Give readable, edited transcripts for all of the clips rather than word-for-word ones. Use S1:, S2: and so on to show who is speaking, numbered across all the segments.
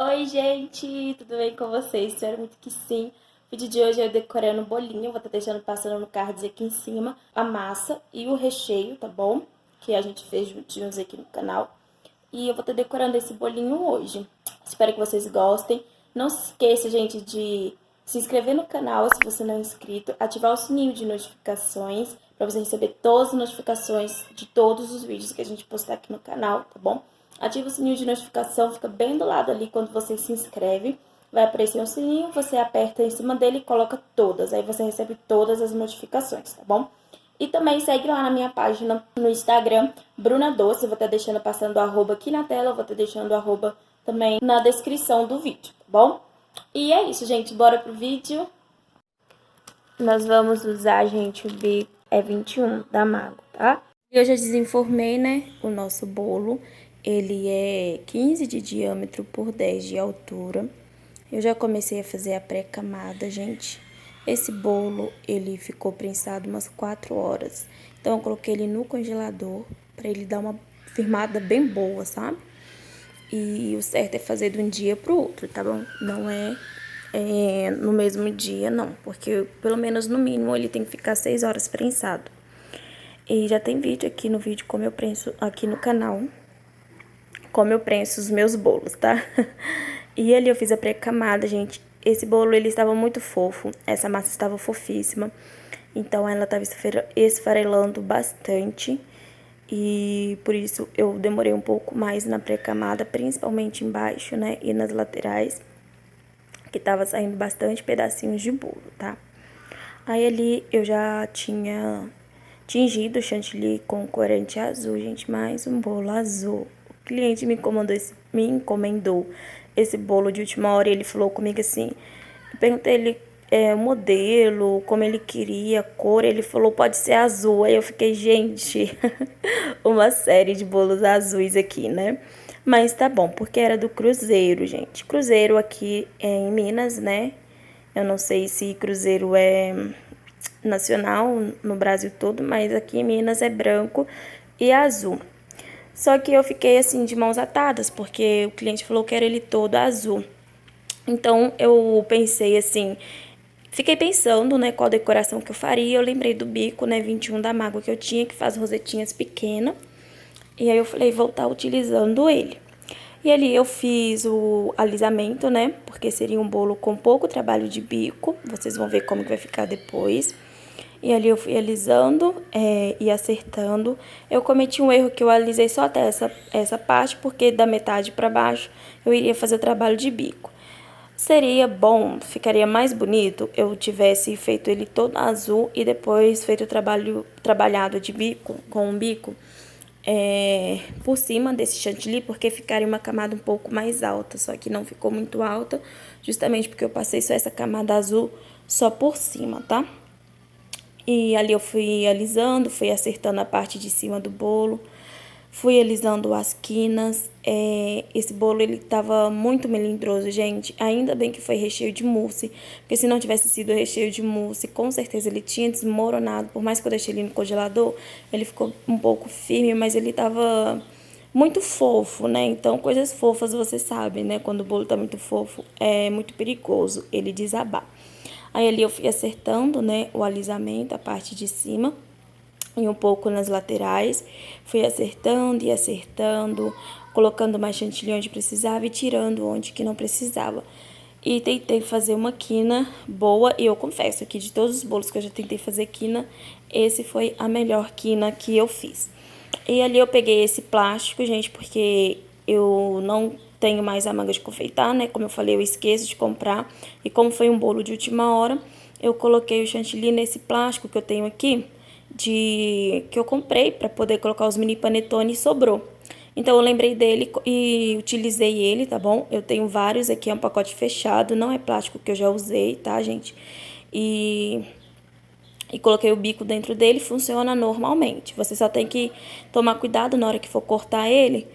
S1: Oi, gente, tudo bem com vocês? Espero muito que sim. O vídeo de hoje é eu decorando o bolinho, eu vou estar deixando passando no card aqui em cima a massa e o recheio, tá bom? Que a gente fez juntinhos aqui no canal. E eu vou estar decorando esse bolinho hoje. Espero que vocês gostem. Não se esqueça, gente, de se inscrever no canal se você não é inscrito, ativar o sininho de notificações para você receber todas as notificações de todos os vídeos que a gente postar aqui no canal, tá bom? Ativa o sininho de notificação, fica bem do lado ali quando você se inscreve. Vai aparecer um sininho, você aperta em cima dele e coloca todas. Aí você recebe todas as notificações, tá bom? E também segue lá na minha página no Instagram, Bruna Doce. Eu vou estar deixando passando o arroba aqui na tela, eu vou estar deixando o arroba também na descrição do vídeo, tá bom? E é isso, gente. Bora pro vídeo. Nós vamos usar, gente, o bico 21 da Mago, tá? Eu já desenformei, né, o nosso bolo. Ele é 15 de diâmetro por 10 de altura. Eu já comecei a fazer a pré-camada, gente. Esse bolo, ele ficou prensado umas 4 horas. Então, eu coloquei ele no congelador pra ele dar uma firmada bem boa, sabe? E o certo é fazer de um dia pro outro, tá bom? Não é no mesmo dia, não. Porque, pelo menos, no mínimo, ele tem que ficar 6 horas prensado. E já tem vídeo aqui no vídeo como eu prenso aqui no canal. Como eu prenso os meus bolos, tá? E ali eu fiz a pré-camada, gente. Esse bolo, ele estava muito fofo. Essa massa estava fofíssima. Então, ela estava esfarelando bastante. E por isso, eu demorei um pouco mais na pré-camada, principalmente embaixo, né? E nas laterais, que tava saindo bastante pedacinhos de bolo, tá? Aí, ali, eu já tinha tingido o chantilly com corante azul, gente. Mais um bolo azul. O cliente me encomendou esse bolo de última hora e ele falou comigo assim, eu perguntei ele o modelo, como ele queria, a cor, ele falou pode ser azul. Aí eu fiquei, gente, uma série de bolos azuis aqui, né? Mas tá bom, porque era do Cruzeiro, gente. Cruzeiro aqui é em Minas, né? Eu não sei se Cruzeiro é nacional no Brasil todo, mas aqui em Minas é branco e azul. Só que eu fiquei assim de mãos atadas, porque o cliente falou que era ele todo azul. Então eu pensei assim, fiquei pensando, né, qual decoração que eu faria. Eu lembrei do bico, né, 21 da Mágoa que eu tinha, que faz rosetinhas pequenas. E aí eu falei, vou estar utilizando ele. E ali eu fiz o alisamento, né, porque seria um bolo com pouco trabalho de bico. Vocês vão ver como que vai ficar depois. E ali eu fui alisando e acertando. Eu cometi um erro que eu alisei só até essa parte, porque da metade para baixo eu iria fazer o trabalho de bico. Seria bom, ficaria mais bonito eu tivesse feito ele todo azul e depois feito o trabalhado de bico, com um bico por cima desse chantilly, porque ficaria uma camada um pouco mais alta, só que não ficou muito alta, justamente porque eu passei só essa camada azul só por cima, tá? E ali eu fui alisando, fui acertando a parte de cima do bolo, fui alisando as quinas. Esse bolo, ele tava muito melindroso, gente. Ainda bem que foi recheio de mousse, porque se não tivesse sido recheio de mousse, com certeza ele tinha desmoronado. Por mais que eu deixei ele no congelador, ele ficou um pouco firme, mas ele tava muito fofo, né? Então, coisas fofas você sabe, né? Quando o bolo tá muito fofo, é muito perigoso ele desabar. Aí ali eu fui acertando, né, o alisamento, a parte de cima e um pouco nas laterais. Fui acertando e acertando, colocando mais chantilly onde precisava e tirando onde que não precisava. E tentei fazer uma quina boa, e eu confesso que de todos os bolos que eu já tentei fazer quina, esse foi a melhor quina que eu fiz. E ali eu peguei esse plástico, gente, porque eu não tenho mais a manga de confeitar, né? Como eu falei, eu esqueço de comprar. E como foi um bolo de última hora, eu coloquei o chantilly nesse plástico que eu tenho aqui, que eu comprei para poder colocar os mini panetone e sobrou. Então eu lembrei dele e utilizei ele, tá bom? Eu tenho vários aqui, é um pacote fechado, não é plástico que eu já usei, tá, gente? E coloquei o bico dentro dele, funciona normalmente. Você só tem que tomar cuidado na hora que for cortar ele,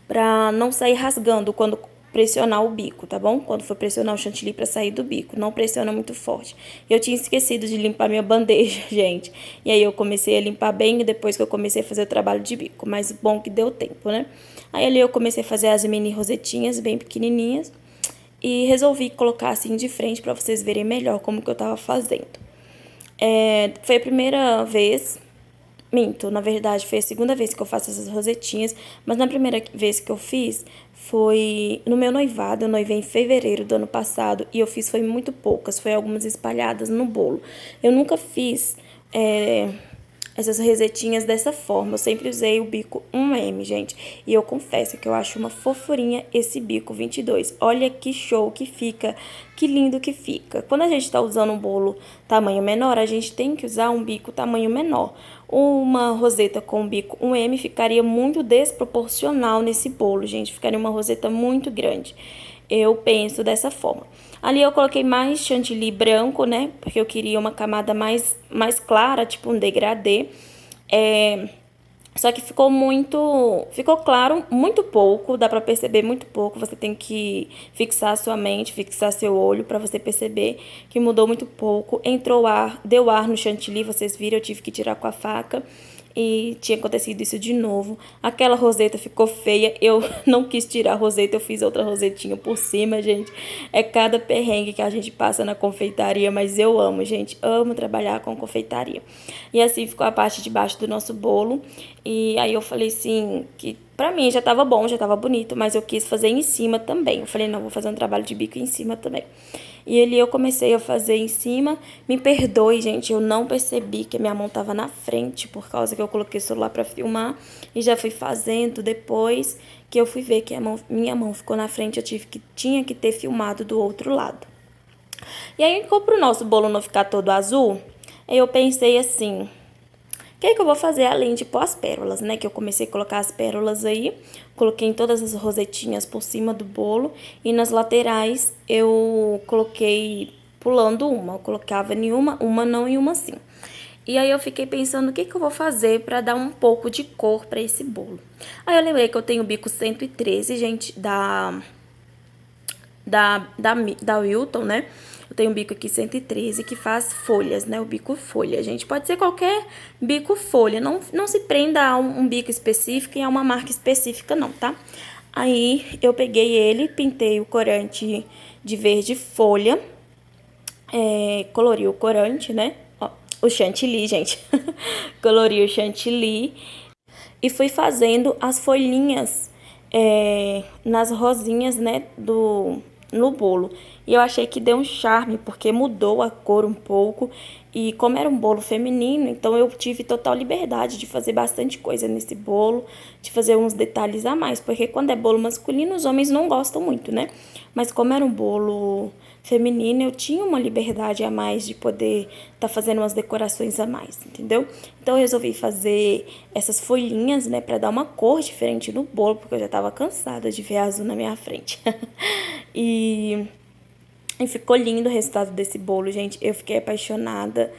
S1: pra não sair rasgando quando pressionar o bico, tá bom? Quando for pressionar o chantilly pra sair do bico, não pressiona muito forte. Eu tinha esquecido de limpar minha bandeja, gente. E aí eu comecei a limpar bem depois que eu comecei a fazer o trabalho de bico, mas bom que deu tempo, né? Aí ali eu comecei a fazer as mini rosetinhas bem pequenininhas. e resolvi colocar assim de frente pra vocês verem melhor como que eu tava fazendo. Foi a primeira vez, minto, na verdade foi a segunda vez que eu faço essas rosetinhas, mas na primeira vez que eu fiz foi no meu noivado. Eu noivei em fevereiro do ano passado e eu fiz foi muito poucas, foi algumas espalhadas no bolo. Eu nunca fiz essas rosetinhas dessa forma. Eu sempre usei o bico 1M, gente. E eu confesso que eu acho uma fofurinha esse bico 22. Olha que show que fica, que lindo que fica. Quando a gente tá usando um bolo tamanho menor, a gente tem que usar um bico tamanho menor. Uma roseta com bico 1M ficaria muito desproporcional nesse bolo, gente. Ficaria uma roseta muito grande. Eu penso dessa forma. Ali eu coloquei mais chantilly branco, né? Porque eu queria uma camada mais clara, tipo um degradê. Só que ficou claro muito pouco, dá pra perceber muito pouco. Você tem que fixar a sua mente, fixar seu olho pra você perceber que mudou muito pouco. Entrou ar, deu ar no chantilly, vocês viram, eu tive que tirar com a faca. E tinha acontecido isso de novo. Aquela roseta ficou feia. Eu não quis tirar a roseta, eu fiz outra rosetinha por cima, gente. É cada perrengue que a gente passa na confeitaria, mas eu amo, gente. Amo trabalhar com confeitaria. E assim ficou a parte de baixo do nosso bolo. E aí eu falei assim, que pra mim já tava bom, já tava bonito, mas eu quis fazer em cima também. Eu falei, não, vou fazer um trabalho de bico em cima também. E ali eu comecei a fazer em cima. Me perdoe, gente, eu não percebi que a minha mão tava na frente, por causa que eu coloquei o celular pra filmar. E já fui fazendo depois que eu fui ver que minha mão ficou na frente, eu tinha que ter filmado do outro lado. E aí, pro nosso bolo não ficar todo azul, eu pensei assim, o que é que eu vou fazer além de pôr as pérolas, né? Que eu comecei a colocar as pérolas aí, coloquei em todas as rosetinhas por cima do bolo e nas laterais eu coloquei pulando uma. Eu colocava em uma não e uma sim. E aí eu fiquei pensando o que eu vou fazer pra dar um pouco de cor pra esse bolo. Aí eu lembrei que eu tenho o bico 113, gente, da Wilton, né? Eu tenho um bico aqui 113 que faz folhas, né? O bico folha, gente. Pode ser qualquer bico folha. Não se prenda a um bico específico e a uma marca específica, não, tá? Aí eu peguei ele, pintei o corante de verde folha. Colori o corante, né? Ó, o chantilly, gente. Colori o chantilly. E fui fazendo as folhinhas nas rosinhas, né, no bolo. E eu achei que deu um charme, porque mudou a cor um pouco. E como era um bolo feminino, então eu tive total liberdade de fazer bastante coisa nesse bolo, de fazer uns detalhes a mais. Porque quando é bolo masculino, os homens não gostam muito, né? Mas como era um bolo feminino, eu tinha uma liberdade a mais de poder tá fazendo umas decorações a mais, entendeu? Então eu resolvi fazer essas folhinhas, né, pra dar uma cor diferente no bolo, porque eu já tava cansada de ver azul na minha frente. E ficou lindo o resultado desse bolo, gente. Eu fiquei apaixonada.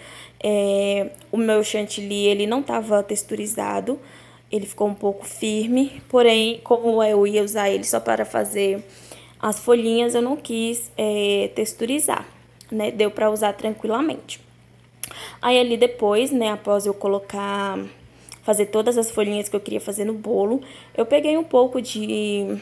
S1: O meu chantilly, ele não tava texturizado. Ele ficou um pouco firme. Porém, como eu ia usar ele só para fazer as folhinhas, eu não quis texturizar, né? Deu pra usar tranquilamente. Aí ali depois, né, após eu fazer todas as folhinhas que eu queria fazer no bolo, eu peguei um pouco de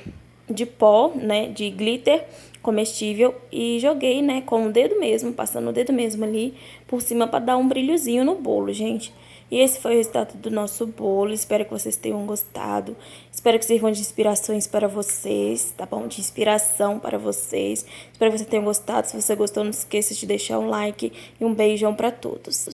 S1: pó, né, de glitter comestível e joguei, né, com o dedo mesmo, passando o dedo mesmo ali por cima para dar um brilhozinho no bolo, gente. E esse foi o resultado do nosso bolo. Espero que vocês tenham gostado. Espero que sirvam de inspirações para vocês, tá bom? De inspiração para vocês. Espero que vocês tenham gostado. Se você gostou, não esqueça de deixar um like e um beijão para todos.